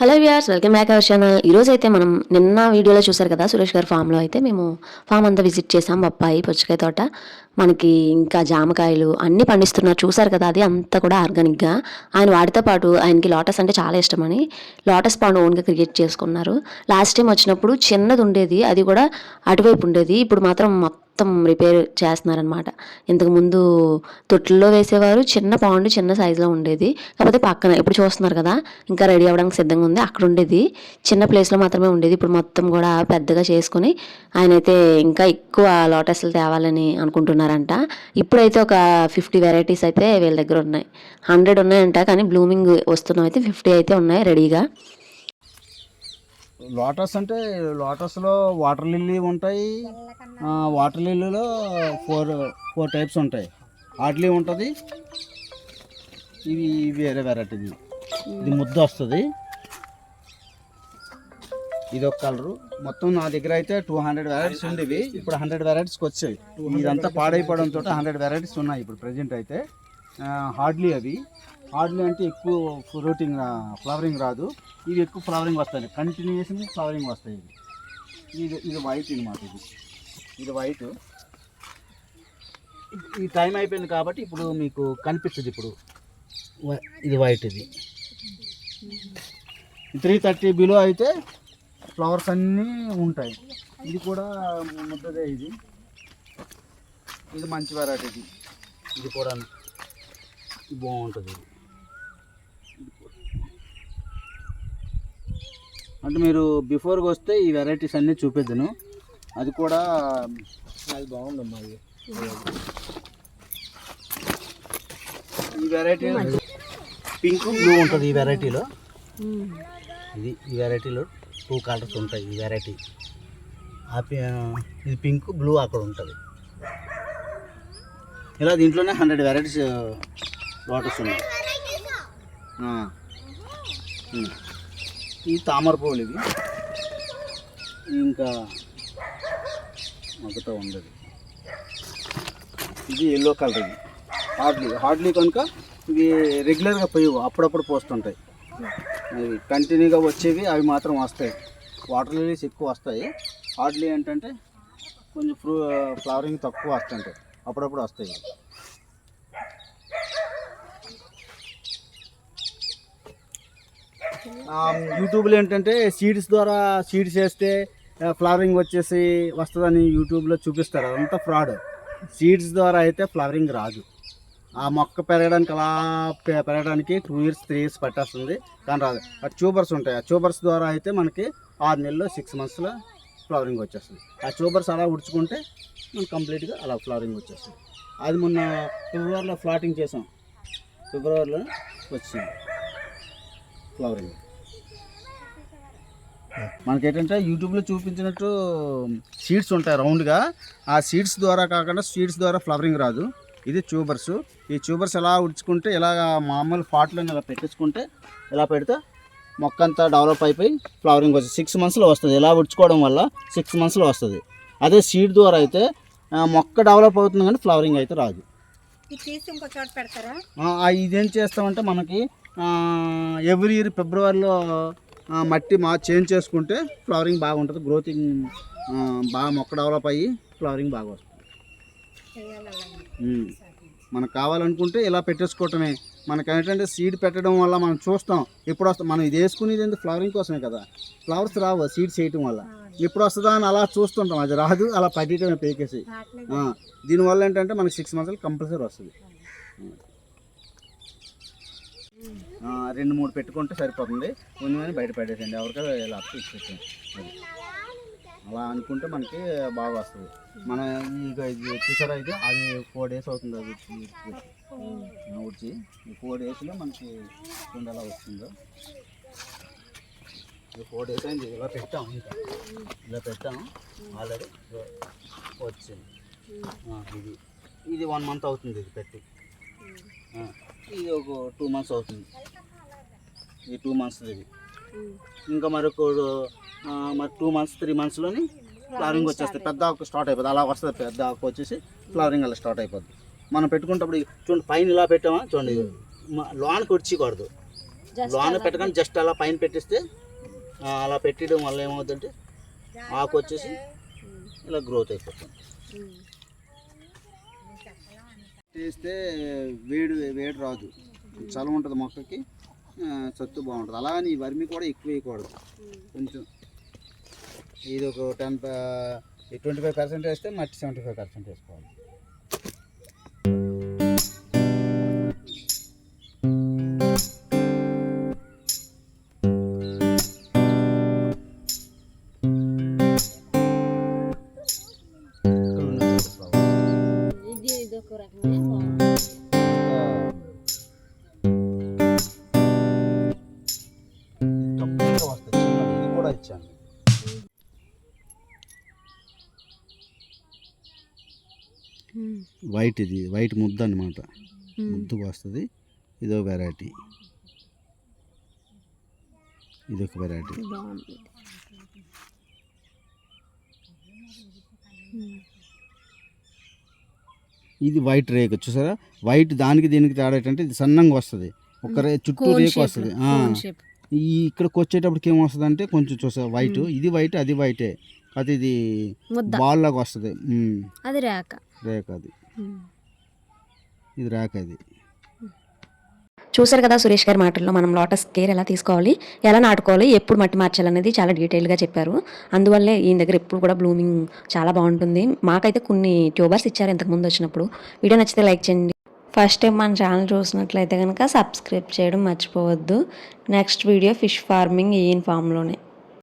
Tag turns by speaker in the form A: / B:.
A: Hello viewers, welcome back our channel. ఈరోజు అయితే మనం నిన్న వీడియోలో చూసారు కదా, సురేష్ గారి ఫామ్లో అయితే మేము ఫామ్ అంతా విజిట్ చేసాం. బొప్పాయి, పుచ్చకాయ తోట, మనకి ఇంకా జామకాయలు అన్నీ పండిస్తున్నారు. చూసారు కదా, అది అంతా కూడా ఆర్గానిక్గా. ఆయన వాటితో పాటు ఆయనకి లోటస్ అంటే చాలా ఇష్టమని లోటస్ పాండ్ ఓన్గా క్రియేట్ చేసుకున్నారు. లాస్ట్ టైం వచ్చినప్పుడు చిన్నది ఉండేది, అది కూడా అటువైపు ఉండేది. ఇప్పుడు మాత్రం మొత్తం రిపేర్ చేస్తున్నారనమాట. ఇంతకుముందు తొట్టుల్లో వేసేవారు, చిన్న పాండ్ చిన్న సైజులో ఉండేది. కాకపోతే పక్కన ఇప్పుడు చూస్తున్నారు కదా, ఇంకా రెడీ అవ్వడానికి సిద్ధంగా ఉంది. అక్కడ ఉండేది చిన్న ప్లేస్లో మాత్రమే ఉండేది. ఇప్పుడు మొత్తం కూడా పెద్దగా చేసుకుని ఆయనైతే ఇంకా ఎక్కువ లోటస్లు తేవాలని అనుకుంటున్నారంట. ఇప్పుడైతే ఒక 50 వెరైటీస్ అయితే వీళ్ళ దగ్గర ఉన్నాయి. 100 ఉన్నాయంట, కానీ బ్లూమింగ్ వస్తున్నాం అయితే 50 అయితే ఉన్నాయి రెడీగా.
B: లోటస్ అంటే లోటస్లో వాటర్ లిల్లీ ఉంటాయి. వాటర్ లిల్లీలో ఫోర్ టైప్స్ ఉంటాయి. హార్డ్లీ ఉంటుంది, ఇవి వేరే వెరైటీది. ఇది ముద్ద వస్తుంది, ఇది ఒక కలరు. మొత్తం నా దగ్గర అయితే 200 వెరైటీస్ ఉండేవి, ఇప్పుడు 100 వెరైటీస్కి వచ్చాయి. ఇదంతా పాడైపోవడంతో 100 వెరైటీస్ ఉన్నాయి ఇప్పుడు ప్రజెంట్ అయితే. హార్డ్లీ అవి హార్డ్లీ అంటే ఎక్కువ ఫ్లవరింగ్ రాదు. ఇవి ఎక్కువ ఫ్లవరింగ్ వస్తాయి, కంటిన్యూస్గా ఫ్లవరింగ్ వస్తాయి. ఇది వైట్ అనమాట. ఇది వైట్. ఈ టైం అయిపోయింది కాబట్టి ఇప్పుడు మీకు కనిపిస్తుంది. ఇప్పుడు ఇది వైట్. ఇది 330 బిలో అయితే ఫ్లవర్స్ అన్నీ ఉంటాయి. ఇది కూడా ముద్దదే. ఇది మంచి వెరైటీ. ఇది కూడా బాగుంటుంది. అంటే మీరు బిఫోర్గా వస్తే ఈ వెరైటీస్ అన్నీ చూపిద్దాను. అది కూడా అది బాగుందమ్మా. ఈ వెరైటీ పింక్ బ్లూ ఉంటుంది. ఈ వెరైటీలో ఈ వెరైటీలో 2 కలర్స్ ఉంటాయి. ఈ వెరైటీ ఇది పింక్ బ్లూ అక్కడ ఉంటుంది. ఇలా దీంట్లోనే 100 వెరైటీస్ లోటస్ ఉన్నాయి. ఈ తామర పువ్వులు ఇవి ఇంకా మొదట ఉండదు. ఇది ఎల్లో కలర్. ఇది హార్డ్లీ కనుక ఇవి రెగ్యులర్గా పోయి అప్పుడప్పుడు పోస్తుంటాయి. అవి కంటిన్యూగా వచ్చేవి అవి మాత్రం వస్తాయి. వాటర్ లిలీస్ ఎక్కువ వస్తాయి. హార్డ్లీ ఏంటంటే కొంచెం ఫ్లవరింగ్ తక్కువ వస్తుంటాయి, అప్పుడప్పుడు వస్తాయి. యూట్యూబ్లో ఏంటంటే సీడ్స్ వేస్తే ఫ్లవరింగ్ వచ్చేసి వస్తుందని యూట్యూబ్లో చూపిస్తారు. అదంతా ఫ్రాడ్. సీడ్స్ ద్వారా అయితే ఫ్లవరింగ్ రాదు. ఆ మొక్క పెరగడానికి 2 years 3 years పట్టేస్తుంది, కానీ రాదు. ఆ ట్యూబర్స్ ఉంటాయి. ఆ ట్యూబర్స్ ద్వారా అయితే మనకి 6 నెలల్లో 6 monthsలో ఫ్లవరింగ్ వచ్చేస్తుంది. ఆ ట్యూబర్స్ అలా ఉడుచుకుంటే మనకు కంప్లీట్గా అలా ఫ్లవరింగ్ వచ్చేస్తుంది. అది మొన్న ఫిబ్రవరిలో ఫ్లాటింగ్ చేసాం. ఫిబ్రవరిలో వచ్చింది ఫ్లవరింగ్. మనకేంటంటే యూట్యూబ్లో చూపించినట్టు సీడ్స్ ఉంటాయి రౌండ్గా. ఆ సీడ్స్ ద్వారా కాకుండా సీడ్స్ ద్వారా ఫ్లవరింగ్ రాదు. ఇది ట్యూబర్స్. ఈ ట్యూబర్స్ ఎలా ఉడుచుకుంటే ఇలాగ మామూలు పాట్లో ఇలా పెట్టించుకుంటే ఇలా పెడితే మొక్క అంతా డెవలప్ అయిపోయి ఫ్లవరింగ్ వస్తుంది. 6 monthsలో వస్తుంది. ఇలా ఉడుచుకోవడం వల్ల 6 monthsలో వస్తుంది. అదే సీడ్ ద్వారా అయితే మొక్క డెవలప్ అవుతుంది, కానీ ఫ్లవరింగ్ అయితే రాదు. ఇదేం చేస్తామంటే మనకి ఎవ్రీ ఇయర్ ఫిబ్రవరిలో మట్టి చేంజ్ చేసుకుంటే ఫ్లవరింగ్ బాగుంటుంది. గ్రోతింగ్ బాగా మొక్క డెవలప్ అయ్యి ఫ్లవరింగ్ బాగా వస్తుంది. మనకు కావాలనుకుంటే ఇలా పెట్టేసుకోవటమే. మనకి ఏంటంటే సీడ్ పెట్టడం వల్ల మనం చూస్తాం ఎప్పుడు వస్తాం. మనం ఇది వేసుకునేది ఎందుకు ఫ్లవరింగ్ కోసమే కదా. ఫ్లవర్స్ రావు సీడ్స్ వేయటం వల్ల. ఎప్పుడు వస్తుందా అని అలా చూస్తుంటాం, అది రాదు. అలా పట్టేయటమే పేకేసి. దీనివల్ల ఏంటంటే మనకి 6 months కంపల్సరీ వస్తుంది. 2-3 పెట్టుకుంటే సరిపోతుంది. కొంచెం బయట పెట్టేసండి, ఎవరికైనా ఇలా ఇచ్చేసాం. అది అలా అనుకుంటే మనకి బాగా వస్తుంది. మనం ఇది చూసారా, ఇది అది 4 days అవుతుంది. అది ఉడిచి ఈ 4 daysలో మనకి చూడండి ఎలా వస్తుందో. ఇది 4 days అయింది. ఇలా పెట్టాము, ఇలా పెట్టాము ఆల్రెడీ వచ్చింది. ఇది 1 month అవుతుంది ఇది పెట్టి. ఇది ఒక 2 months అవుతుంది. ఇది 2 months. ఇది ఇంకా మరొక 2 months 3 monthsలోని ఫ్లవరింగ్ వచ్చేస్తుంది. పెద్ద ఆకు స్టార్ట్ అయిపోతుంది. అలా వస్తుంది. పెద్ద ఆకు వచ్చేసి ఫ్లవరింగ్ అలా స్టార్ట్ అయిపోద్ది. మనం పెట్టుకున్నప్పుడు చూడండి, పైన ఇలా పెట్టామా చూడండి, లోనికి వచ్చకూడదు. లోన పెట్టగానే జస్ట్ అలా పైన పెట్టిస్తే అలా పెట్టడం వల్ల ఏమవుతుందంటే ఆకు వచ్చేసి ఇలా గ్రోత్ అయిపోతుంది. చేస్తే వేడి రాదు, చలం ఉంటుంది మొక్కకి, సత్తు బాగుంటుంది. అలానే ఈ వర్మి కూడా ఎక్కువ వేయకూడదు, కొంచెం ఇది ఒక 25% వేస్తే మట్టి 75% వేసుకోవాలి. వైట్, ఇది వైట్ ముద్ద అన్నమాట, ముద్దుకు వస్తుంది. ఇదో వెరైటీ, ఇదొక వెరైటీ. ఇది వైట్ రేకు చూసారా, వైట్ దానికి దీనికి తేడా ఏంటంటే ఇది సన్నంగా వస్తుంది, ఒక చుట్టూ రేకు వస్తుంది. ఇక్కడికి వచ్చేటప్పటికి ఏమొస్తుంది అంటే కొంచెం చూసా వైట్, ఇది వైట్ అది వైటే, అది ఇది బాల్ లాగా వస్తుంది.
C: అది రేక,
B: అది ఇది రేక. అది
A: చూసారు కదా సురేష్ గారి మాటల్లో మనం లోటస్ కేర్ ఎలా తీసుకోవాలి, ఎలా నాటుకోవాలి, ఎప్పుడు మట్టి మార్చాలనేది చాలా డీటెయిల్గా చెప్పారు. అందువల్లే ఈయన దగ్గర ఎప్పుడు కూడా బ్లూమింగ్ చాలా బాగుంటుంది. మాకైతే కొన్ని ట్యూబర్స్ ఇచ్చారు ఇంతకుముందు వచ్చినప్పుడు. వీడియో నచ్చితే లైక్ చేయండి. ఫస్ట్ టైం మన ఛానల్ చూసినట్లయితే కనుక సబ్స్క్రైబ్ చేయడం మర్చిపోవద్దు. నెక్స్ట్ వీడియో ఫిష్ ఫార్మింగ్ ఈయన ఫామ్లోనే.